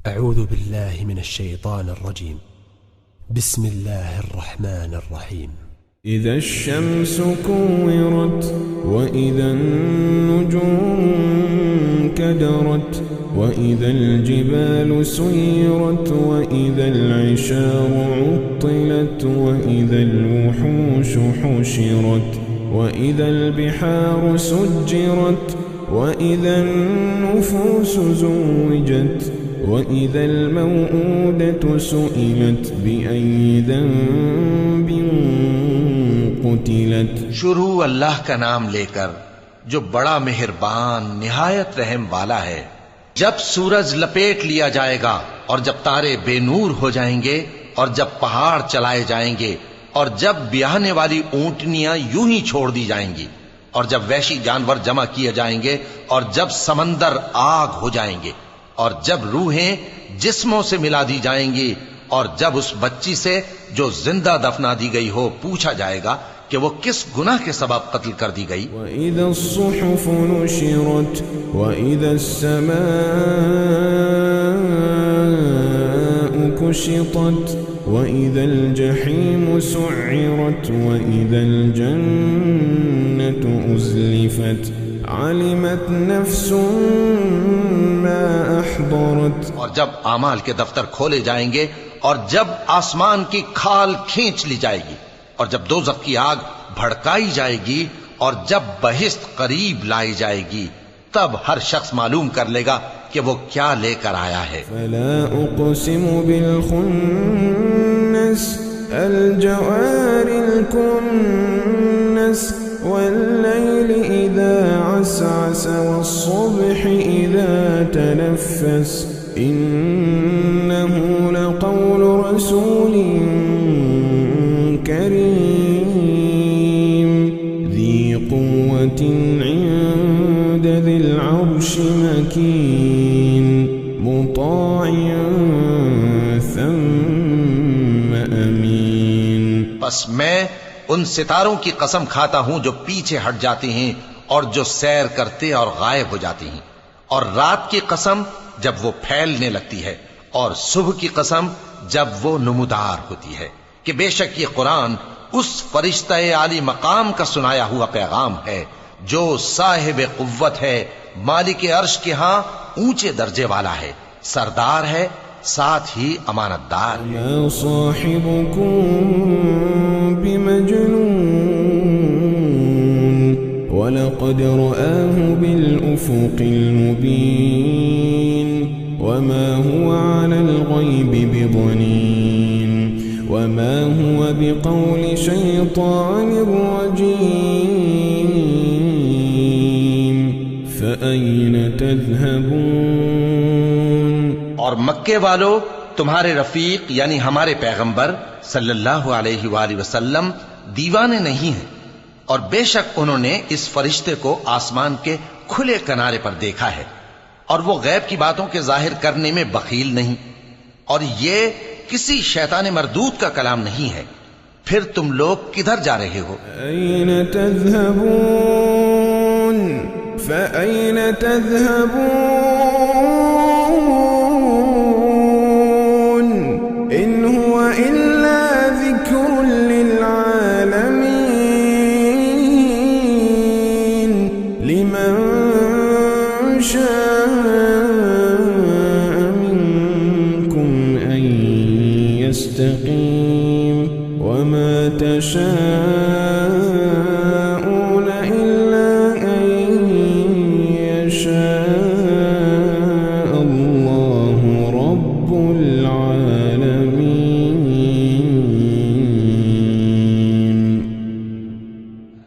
अऊज़ु बिल्लाहि मिनश्शैतानिर्रजीम। बिस्मिल्लाहिर्रहमानिर्रहीम। इज़्शम्सु कुव्विरत व इज़न्नुजूमु कदरत व इज़ल जिबालु सुय्यरत व इज़ल इशारु उत्तिलत व इज़ल वुहूशु हुशिरत व इज़ल बिहारु सुज्जिरत व इज़न नुफूसु ज़ुव्विजत व इज़ल मौऊदतु सुइलत बिअय्यि ज़ंबिन क़ुतिलत। शुरू अल्लाह का नाम लेकर जो बड़ा मेहरबान निहायत रहम वाला है। जब सूरज लपेट लिया जाएगा और जब तारे बेनूर हो जाएंगे और जब पहाड़ चलाए जाएंगे और जब ब्याहने वाली ऊंटनियां यूं ही छोड़ दी जाएंगी और जब वहशी जानवर जमा किए जाएंगे और जब समंदर आग हो जाएंगे और जब रूहें जिस्मों से मिला दी जाएंगी और जब उस बच्ची से जो जिंदा दफना दी गई हो पूछा जाएगा कि वो किस गुनाह के सबब कत्ल कर दी गई। वइज़स्सुहुफ़ु नुशिरत वइज़स्समाउ कुशितत वइज़ल जहीमु सु'इरत वइज़ल जन्नतु उज़लिफत अलिमत नफ्सुम मा अहदरत। और जब आमाल के दफ्तर खोले जाएंगे और जब आसमान की खाल खींच ली जाएगी और जब दोज़ख की आग भड़काई जाएगी और जब बहिश्त करीब लाई जाएगी तब हर शख्स मालूम कर लेगा कि वो क्या लेकर आया है। फला उक़सिमु बिल खुन्नस अल जवारिल कुन्नस वल्लैलि इज़ा असअस वस्सुब्हि इज़ा तनफ़्फ़स इन्नहु लक़ौलु रसूलिन करीम ज़ी क़ुव्वतिन इंद ज़िल अर्शि मकीन मुताअन थम्म अमीन। बस मैं उन सितारों की कसम खाता हूं जो पीछे हट जाते हैं और जो सैर करते और गायब हो जाते हैं, और रात की कसम जब वो फैलने लगती है और सुबह की कसम जब वो नमूदार होती है कि बेशक ये कुरान उस फरिश्ते आली मकाम का सुनाया हुआ पैगाम है जो साहिब कुव्वत है, मालिक अर्श के यहां ऊंचे दर्जे वाला है, सरदार है, साथ ही अमानतदार। मा साहिबुकुम बिमजनून वलक़द रआहु बिल उफ़ुक़िल मुबीन वमा हुवा अलल ग़ैबि बिज़नीन वमा हुवा बिक़ौलि शैतानिर रजीम फ़अय्न तज़हबून। और मक्के वालों, तुम्हारे रफीक यानी हमारे पैगंबर सल्लल्लाहु अलैहि वसल्लम दीवाने नहीं हैं, और बेशक उन्होंने इस फरिश्ते को आसमान के खुले किनारे पर देखा है और वो गैब की बातों के जाहिर करने में बखील नहीं, और ये किसी शैतान मरदूद का कलाम नहीं है। फिर तुम लोग किधर जा रहे हो? ऐन तज़हबून फ़अय्न तज़हबून इन हुवा इल्ला ज़िक्रुन लिल आलमीन लिमन शाअ मिनकुम अन यस्तक़ीम वमा तशाऊन इल्ला अन यशाअ अल्लाहु रब्बुल आलमीन।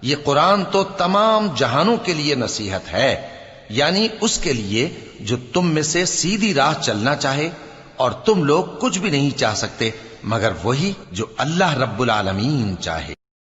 ये कुरान तो तमाम जहानों के लिए नसीहत है, यानी उसके लिए जो तुम में से सीधी राह चलना चाहे, और तुम लोग कुछ भी नहीं चाह सकते मगर वही जो अल्लाह रब्बुल आलमीन चाहे।